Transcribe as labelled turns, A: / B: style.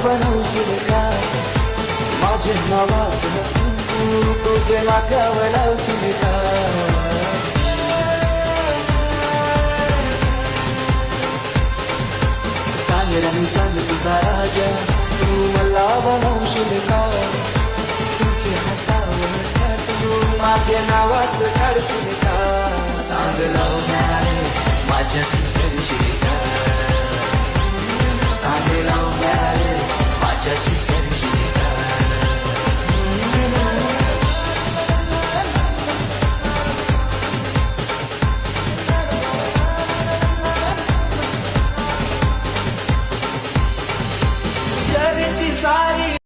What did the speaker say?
A: बनवशील का माझे नावाचं तू तुझे नाकावर लावशील का सांग राणी सांग तुझा राजा तू मला बनवशील का तुझे हातावर tattoo माझे नावाचं काढशील का सांग लव्ह मॅरेज माझ्याशी करशील का सांग लव्ह मॅरेज माझ्याशी